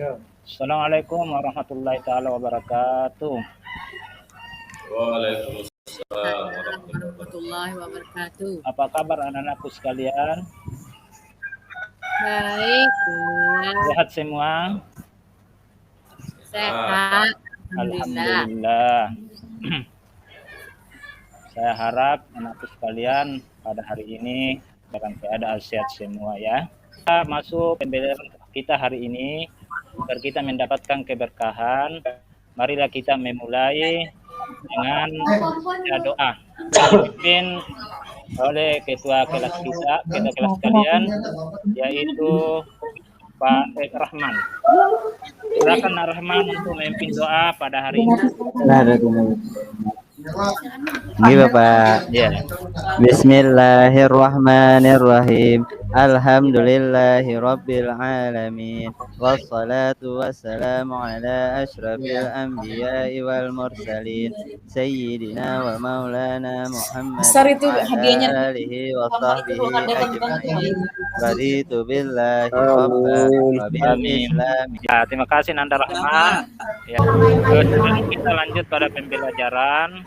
Assalamualaikum warahmatullahi taala wabarakatuh. Waalaikumsalam warahmatullahi wabarakatuh. Apa kabar anak-anakku sekalian? Baik, Sehat semua? sehat. Alhamdulillah. Saya harap anakku sekalian pada hari ini dalam keadaan sehat semua ya. Kita masuk pembelajaran kita hari ini agar kita mendapatkan keberkahan. Marilah kita memulai dengan doa dipimpin oleh ketua kelas kita kelas kalian, yaitu Pak Rahman. Silakan Rahman untuk memimpin doa pada hari ini. Ini Bapak. Ya. Bismillahirrahmanirrahim. Alhamdulillahirabbil alamin. Wassalatu wassalamu ala asyrafil anbiya'i wal mursalin. Sayyidina wa maulana Muhammad wa alihi wa sahbihi ajma'in. Raditu billahi rabban wa bil islam. Ya, terima kasih Nanda Rahman. Ya. Sebelum kita lanjut pada pembelajaran,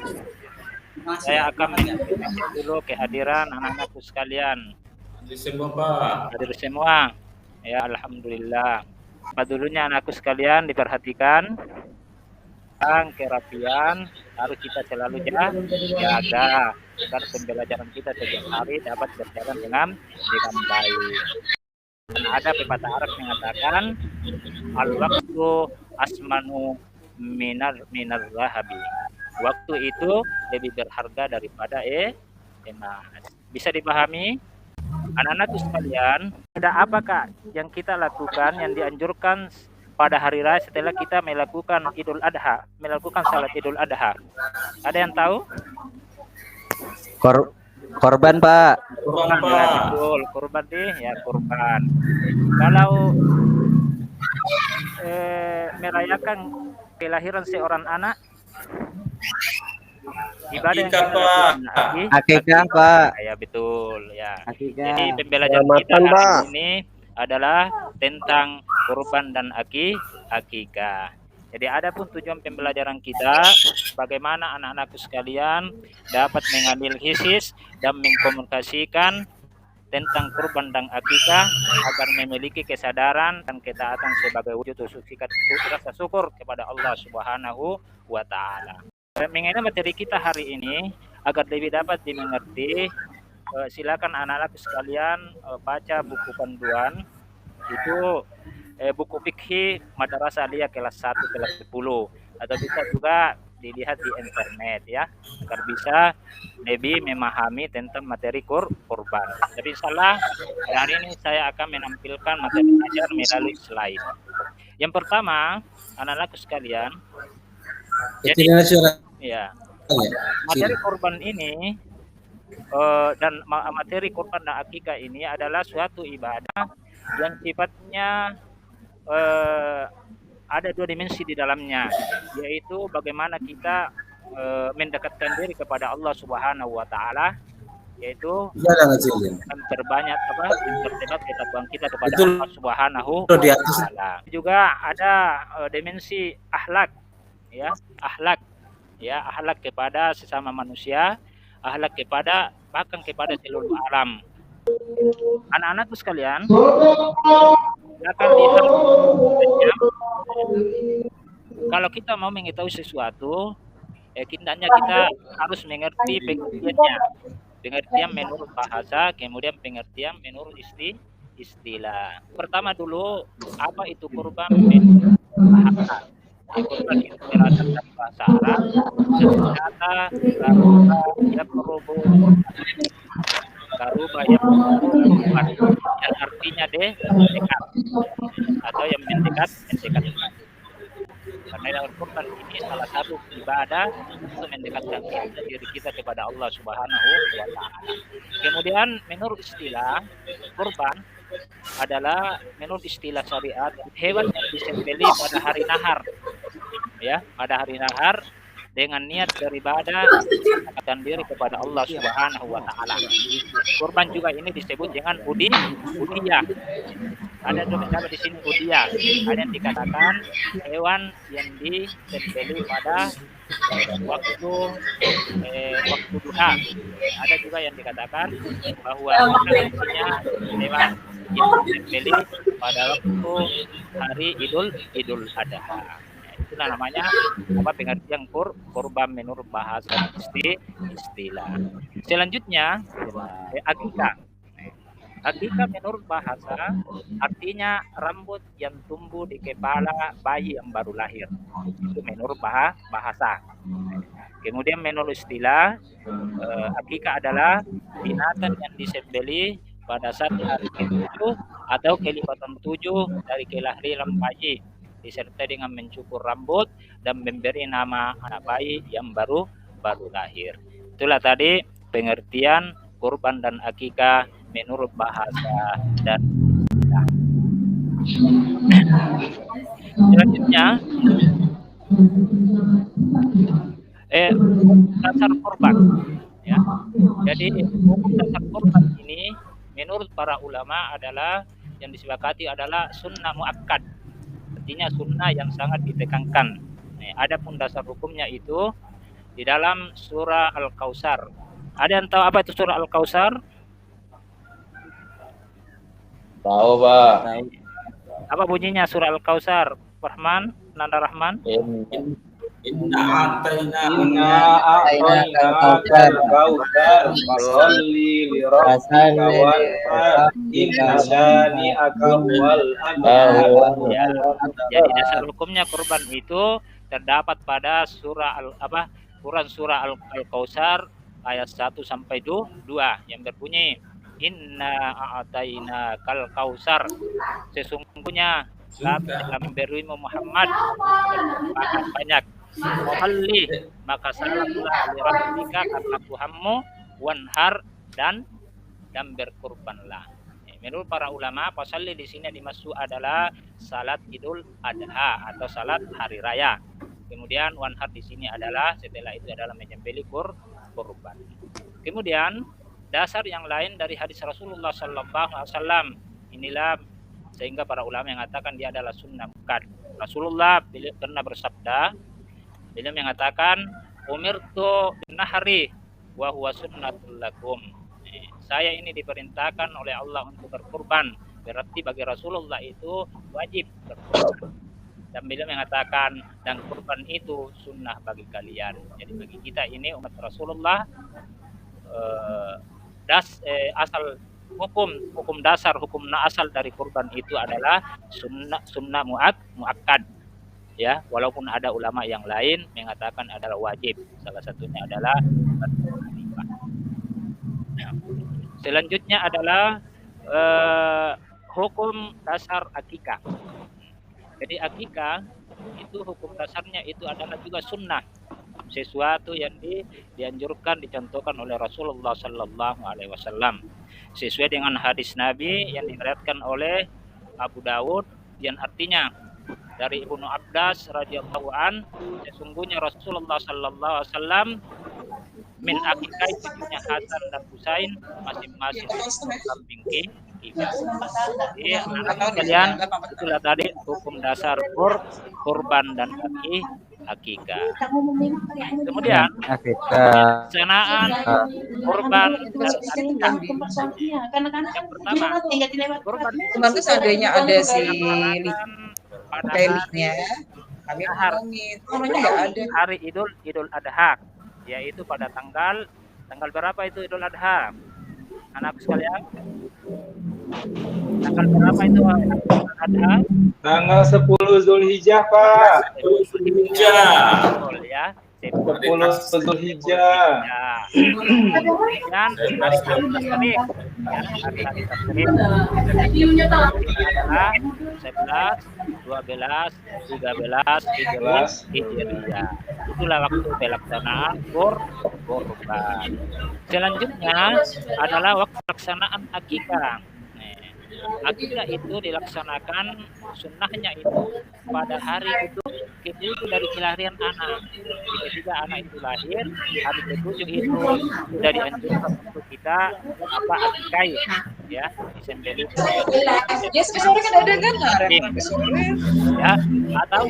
saya akan menyampaikan dulu kehadiran anak-anakku sekalian. Hadir semua, Pak. Hadir semua. Ya, alhamdulillah. Apa dulunya anakku sekalian diperhatikan. Tentang kerapian harus kita selalu jaga agar pembelajaran kita setiap hari dapat berjalan dengan baik. Dan ada pepatah Arab mengatakan al-waktu asmanu minar zahabi. Waktu itu lebih berharga daripada emas. Bisa dipahami? Anak-anakku sekalian, ada apakah yang kita lakukan yang dianjurkan pada hari raya setelah kita melakukan Idul Adha, melakukan salat Idul Adha? Ada yang tahu? Korban, Pak. Kurban, ya, betul. Kurban deh, ya kurban. Kalau merayakan kelahiran seorang anak, ibadah yang kita lakukan akikah, Pak. Ya betul ya. Akikah. Jadi pembelajaran kita hari ini adalah tentang kurban dan akikah. Jadi ada pun tujuan pembelajaran kita bagaimana anak-anakku sekalian dapat mengambil hisis dan mengkomunikasikan tentang kurban dan akikah agar memiliki kesadaran dan ketaatan sebagai wujud rasa syukur kepada Allah Subhanahu wa taala. Mengenai materi kita hari ini agar lebih dapat dimengerti, silakan anak-anak sekalian baca buku panduan itu buku fikih Madrasah Aliyah kelas 1 kelas 10 atau bisa juga dilihat di internet ya agar bisa lebih memahami tentang materi kurban. Jadi insyaallah hari ini saya akan menampilkan materi belajar melalui slide. Yang pertama, anak-anak sekalian, jadi ya materi kurban ini dan materi kurban dan akikah ini adalah suatu ibadah yang sifatnya ada dua dimensi di dalamnya, yaitu bagaimana kita mendekatkan diri kepada Allah Subhanahu wa taala, yaitu berbanyak berdebat ketakwaan kita kepada Allah Subhanahu wa taala. Juga ada dimensi akhlak ya, akhlak kepada sesama manusia, akhlak kepada bahkan kepada seluruh alam. Anak-anakku sekalian, silakan lihat kalau kita mau mengetahui sesuatu, hendaknya kita harus mengerti pengertian menurut bahasa, kemudian pengertian menurut istilah. Pertama dulu, apa itu kurban menurut bahasa? Kurban itu berasal dari bahasa Arab, kata karuba yang artinya dekat atau yang mendekat. Karena kurban ini salah satu ibadah untuk mendekatkan diri kita kepada Allah Subhanahu wa taala. Kemudian menurut istilah, kurban adalah menurut istilah syariat hewan yang disembelih pada hari nahar. Ya, pada hari nahar dengan niat beribadah mendekatkan diri kepada Allah Subhanahu wa taala. Kurban juga ini disebut dengan udhiyah. Ada juga di sini udia. Ada yang dikatakan hewan yang disembelih pada waktu duha. Ada juga yang dikatakan bahwa isinya hewan yang disembelih pada waktu hari Idul Adha. Itulah namanya pengertian kurban menurut bahasa istilah. Selanjutnya akikah. Akikah menurut bahasa artinya rambut yang tumbuh di kepala bayi yang baru lahir. Itu menurut bahasa. Kemudian menurut istilah akikah adalah binatang yang disembelih pada saat hari ke-7 atau ke-57 dari kelahiran bayi, disertai dengan mencukur rambut dan memberi nama anak bayi yang baru lahir. Itulah tadi pengertian kurban dan akikah menurut bahasa dan selanjutnya dasar kurban, ya. Jadi hukum dasar kurban ini menurut para ulama adalah yang disepakati adalah sunnah muakkad, artinya sunnah yang sangat ditekankan. Adapun dasar hukumnya itu di dalam surah Al-Kautsar. Ada yang tahu apa itu surah Al-Kautsar? Tahu, Pak. Apa bunyinya surah Al-Kautsar? Rahman, Nanda Rahman? Inna Jadi dasar hukumnya kurban itu terdapat pada Quran surah Al-Kautsar ayat 1 sampai 2 yang berbunyi Inna a'taina kal kausar, sesungguhnya kami telah memberimu Muhammad berlimpahan banyak. Muhalli, maka salatlah li rabbika karena Tuhanmu, wanhar dan berkurbanlah. Menurut para ulama, pasalli di sini dimaksud adalah salat Idul Adha atau salat hari raya. Kemudian wanhar di sini adalah setelah itu adalah menyembelih kurban. Kemudian dasar yang lain dari hadis Rasulullah SAW inilah sehingga para ulama mengatakan dia adalah sunnah muakkad. Rasulullah pernah bersabda, beliau mengatakan umirtu binahri wa huwa sunnatul lakum. Saya ini diperintahkan oleh Allah untuk berkurban, berarti bagi Rasulullah itu wajib berkurban. Dan beliau mengatakan dan kurban itu sunnah bagi kalian. Jadi bagi kita ini umat Rasulullah asal hukum dasar asal dari kurban itu adalah sunnah muakkad, ya, walaupun ada ulama yang lain mengatakan adalah wajib, salah satunya adalah selanjutnya adalah hukum dasar akikah. Jadi akikah itu hukum dasarnya itu adalah juga sunnah, sesuatu yang dianjurkan, dicontohkan oleh Rasulullah Sallallahu Alaihi Wasallam sesuai dengan hadis Nabi yang diriwayatkan oleh Abu Dawud yang artinya dari Ibnu Abbas radhiyallahu an, sesungguhnya Rasulullah Sallallahu Alaihi Wasallam min akikah cucunya Hasan dan Husain masing-masing kambing kita. Jadi anak-anak sekalian, itulah tadi hukum dasar kurban dan akikah. Kemudian pelaksanaan kurban dan akikah. Yang pertama, kurban Cuman tuh seandainya ada si Felinya, kami ngomongin, namanya nggak ada. Hari Idul Adha, yaitu pada tanggal berapa itu Idul Adha? Anak sekalian, tanggal berapa itu Idul Adha? Tanggal 10 Zulhijjah, Pak. Zulhijjah. Ya, 10 Zulhijjah. Dan hari tasrik, ya, hari tasrik adalah 11, 12, 13, 14 Hijriah. Itulah waktu pelaksanaan kurban. Selanjutnya adalah waktu pelaksanaan akikah. Akikah itu dilaksanakan sunnahnya itu pada hari itu ke-7 dari kelahiran anak. Ketika anak itu lahir, hari ke-7 itu sudah dianjurkan untuk kita akikah. ya, disembelih Ya sampai sore kan ada kan kemarin sampai sore. ya, atau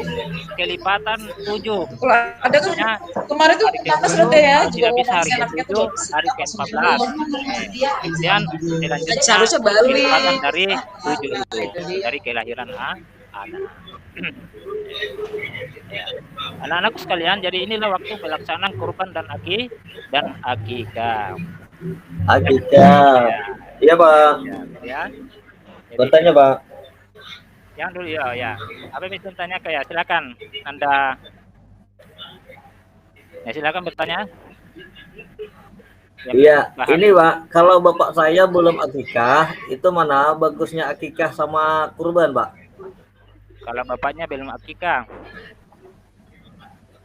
kelipatan 7. Kalau ada kan Maksudnya kemarin tuh hari panas ke-7 rada ya, kalau juga tidak bisa ngomong hari si anaknya ke-7, tuh hari ke-14. Kemudian selanjutnya seharusnya Bali. kelipatan dari 7 itu, dari kelahiran anak. Ya. Anak-anakku sekalian, jadi inilah waktu pelaksanaan kurban dan akikah. Akikah. Ya, Iya, Pak. ya. Jadi, Bertanya, Pak. yang dulu ya. Apa yang tanya kayak silakan Anda. Ya silakan bertanya. Iya, ini Pak, kalau bapak saya belum akikah, itu mana bagusnya akikah sama kurban, Pak? Kalau bapaknya belum akikah,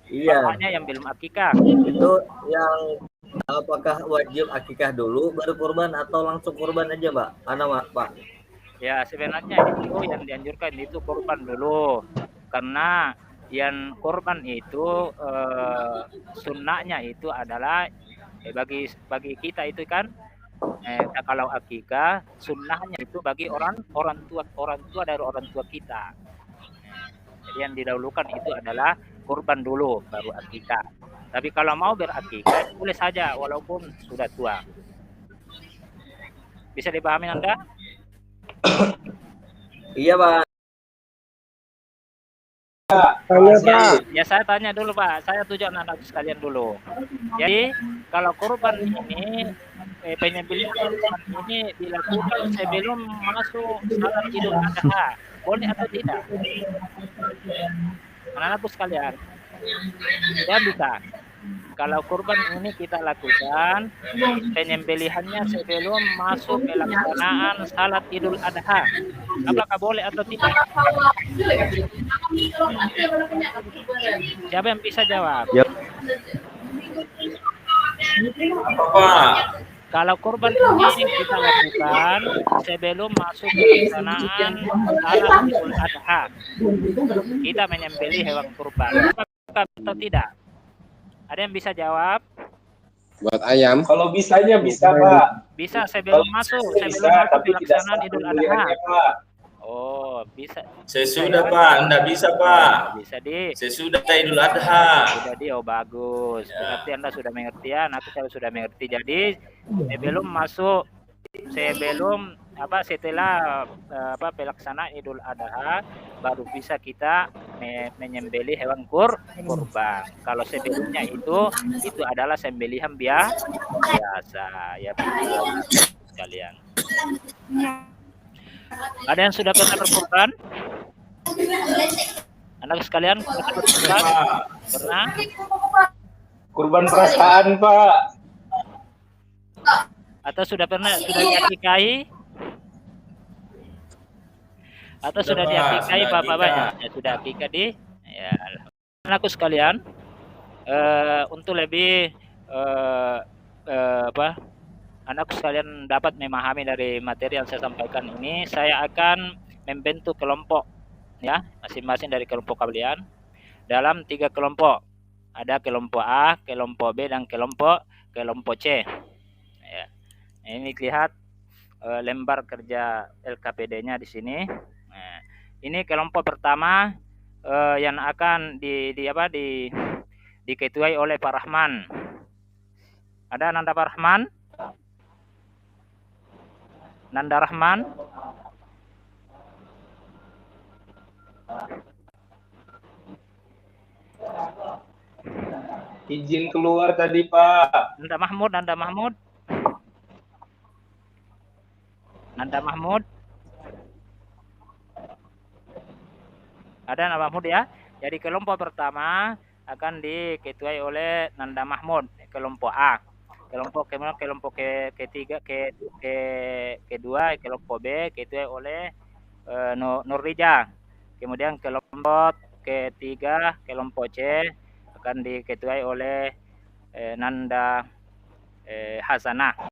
Iya, bapaknya yang belum akikah. itu yang apakah wajib akikah dulu baru kurban atau langsung kurban aja, Mbak? Mana, Pak? Ya sebenarnya itu yang dianjurkan itu kurban dulu, karena yang kurban itu sunnahnya itu adalah bagi kita itu kan kalau akikah sunnahnya itu bagi orang tua dari orang tua kita. Jadi yang didahulukan itu adalah kurban dulu baru akikah. Tapi kalau mau berakikah boleh saja walaupun sudah tua. Bisa dipahami Anda? Iya, Pak. Ya saya tanya dulu Pak, saya tujuan anak sekalian dulu. Jadi kalau kurban ini penyembelihan kurban ini dilakukan sebelum masuk salat Idul Adha, boleh atau tidak? Anak-anakku sekalian, ya bisa. Kalau kurban ini kita lakukan penyembelihannya sebelum masuk pelaksanaan salat Idul Adha, apakah boleh atau tidak? Siapa yang bisa jawab? Yep. Pak. Kalau kurban ini kita lakukan sebelum masuk pelaksanaan salat Idul Adha, kita menyembelih hewan kurban, apakah atau tidak? Ada yang bisa jawab? Buat ayam. Kalau bisanya bisa, Pak. Bisa sebelum masuk pelaksanaan Idul Adha. Pak. Oh, bisa. Sesudah, Pak. Enggak bisa, Pak. Bisa Sesudah Idul Adha. sudah oh bagus. Berarti Anda sudah mengerti ya, aku sudah mengerti. Jadi setelah pelaksanaan Idul Adha baru bisa kita menyembelih hewan kurban. Kalau sebelumnya itu adalah sembelihan biasa ya kalian. Ada yang sudah pernah berkurban? Anak sekalian pernah berkurban? Pernah? Kurban perasaan, Pak. Atau sudah diakikahi? Atau sudah diakikahi bapak-bapaknya? Ya, sudah akikah ya. Anakku sekalian, untuk lebih anakku sekalian dapat memahami dari materi yang saya sampaikan ini, saya akan membentuk kelompok ya, masing-masing dari kelompok kalian dalam 3 kelompok. Ada kelompok A, kelompok B, dan kelompok C. Ya. Ini lihat lembar kerja LKPD-nya di sini. Nah, ini kelompok pertama yang akan diketuai oleh Pak Rahman. Ada Nanda Pak Rahman? Nanda Rahman? Izin keluar tadi, Pak. Nanda Mahmud? Nanda Mahmud? Ada Nanda Mahmud ya? Jadi kelompok pertama akan diketuai oleh Nanda Mahmud, kelompok A. Kelompok ketiga, kedua, kelompok B diketuai oleh Nurrija. Kemudian kelompok ketiga, kelompok C akan diketuai oleh Nanda Hasanah.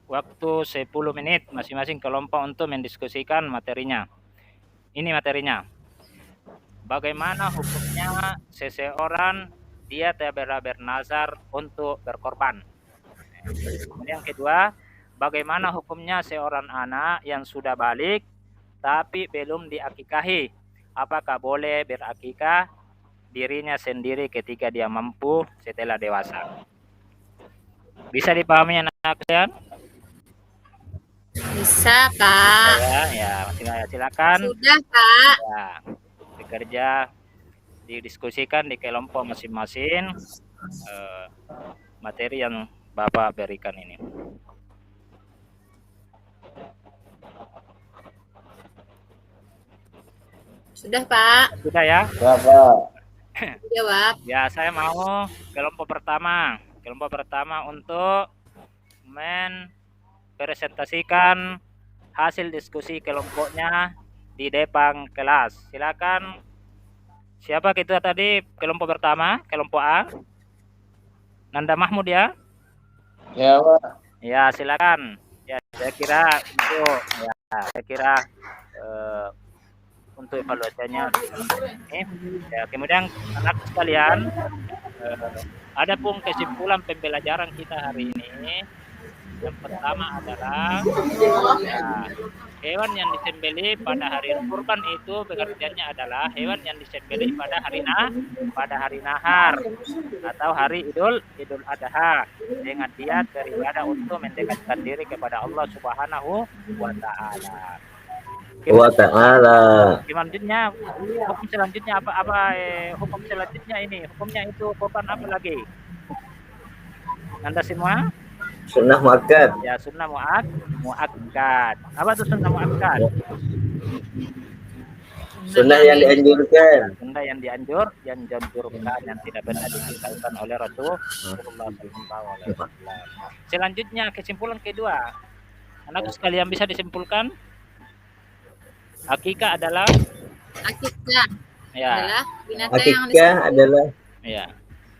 Waktu 10 menit masing-masing kelompok untuk mendiskusikan materinya. Ini materinya. Bagaimana hukumnya seseorang dia tidak bernazar untuk berkorban. Kemudian kedua, bagaimana hukumnya seorang anak yang sudah balik tapi belum diakikahi? Apakah boleh berakikah dirinya sendiri ketika dia mampu setelah dewasa? Bisa dipahami anak sekalian? Bisa, Pak. Ya, silakan. Sudah, Pak. Ya, bekerja didiskusikan di kelompok masing-masing materi yang Bapak berikan ini. Sudah, Pak. Sudah ya? Jawab. Ya, saya mau kelompok pertama. Kelompok pertama untuk presentasikan hasil diskusi kelompoknya di depan kelas. Silakan. Siapa kita tadi kelompok pertama? Kelompok A. Nanda Mahmud ya? Ya, Pak. Ya, silakan. Ya, saya kira untuk evaluasinya ini. Ya, kemudian anak sekalian, ada pun kesimpulan pembelajaran kita hari ini. Yang pertama adalah hewan yang disembelih pada hari kurban itu pengertiannya adalah hewan yang disembelih pada hari nahar atau hari Idul Adha dengan niat beribadah untuk mendekatkan diri kepada Allah Subhanahu wa taala. Selanjutnya hukum selanjutnya hukum selanjutnya ini hukumnya itu kurban apa lagi? Anda semua? Sunnah muakkad. Ya, sunnah muakkad. Apa itu sunnah muakkad? Sunnah yang dianjurkan. Sunnah yang dianjurkan yang tidak pernah ditinggalkan oleh Rasulullah SAW. Selanjutnya kesimpulan kedua. Anak sekalian bisa disimpulkan? Akikah adalah adalah ya.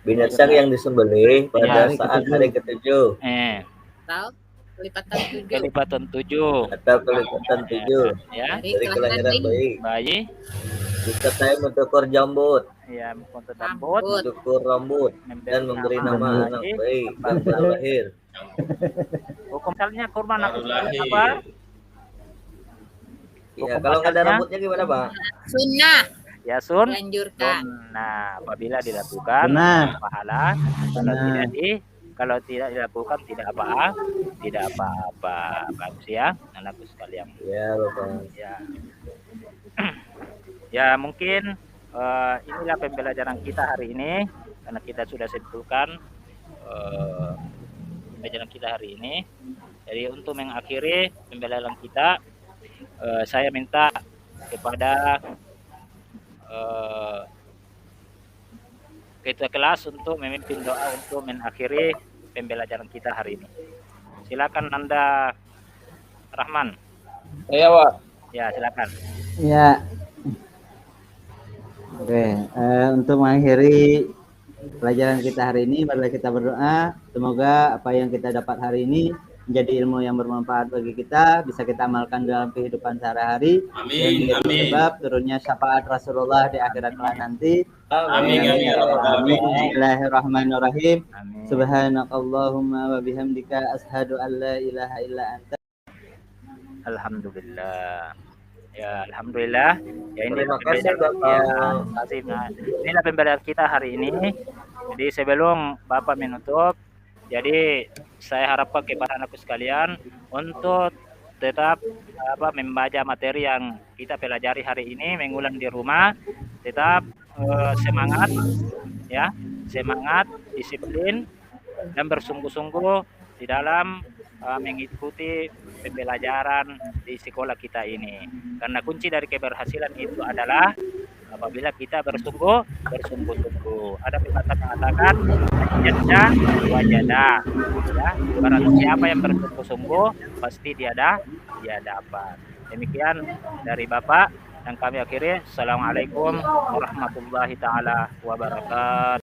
Binatang yang disembelih pada saat hari ketujuh. Tahu? Kelipatan 7. Kelipatan 7. Atau kelipatan 7. Ya. Dari kelahiran bayi. Disertai mencukur jambut. Ya, mencukur rambut. Mencukur rambut. Dan memberi nama anak bayi yang baru lahir. Hukum misalnya kurban apa? Ya, kalau nggak ada rambutnya gimana, Pak? Sunnah. Ya, dianjurkan. Nah, apabila dilakukan pahala, kalau tidak dilakukan tidak apa-apa. Bagus ya, anakku sekalian. Ya, Bapak. Ya. Ya, mungkin inilah pembelajaran kita hari ini karena kita sudah simpulkan pembelajaran kita hari ini. Jadi untuk mengakhiri pembelajaran kita, saya minta kepada ketua kelas untuk memimpin doa untuk mengakhiri pembelajaran kita hari ini. Silakan Nanda Rahman. Iya, Pak. Ya, silakan. Ya. Oke, untuk mengakhiri pelajaran kita hari ini, marilah kita berdoa. Semoga apa yang kita dapat hari ini menjadi ilmu yang bermanfaat bagi kita, bisa kita amalkan dalam kehidupan sehari-hari. Amin. Sebab turunnya syafaat Rasulullah di akhirat kelak nanti. Amin. Bismillahirrahmanirrahim. Subhanakallahumma wa bihamdika asyhadu an la ilaha illa anta. Alhamdulillah. Ya, alhamdulillah. Ya, ini Terima kasih, Bapak. Inilah pembelajaran kita hari ini. Jadi sebelum Bapak menutup, jadi saya harapkan kepada anakku sekalian untuk tetap membaca materi yang kita pelajari hari ini, mengulang di rumah, tetap semangat ya, semangat, disiplin dan bersungguh-sungguh di dalam mengikuti pembelajaran di sekolah kita ini. Karena kunci dari keberhasilan itu adalah apabila kita bersungguh-sungguh. Ada pepatah mengatakan jada wajada, ya. Barang siapa yang bersungguh-sungguh pasti dia dapat. Demikian dari Bapak dan kami akhiri. Assalamualaikum warahmatullahi taala wabarakatuh.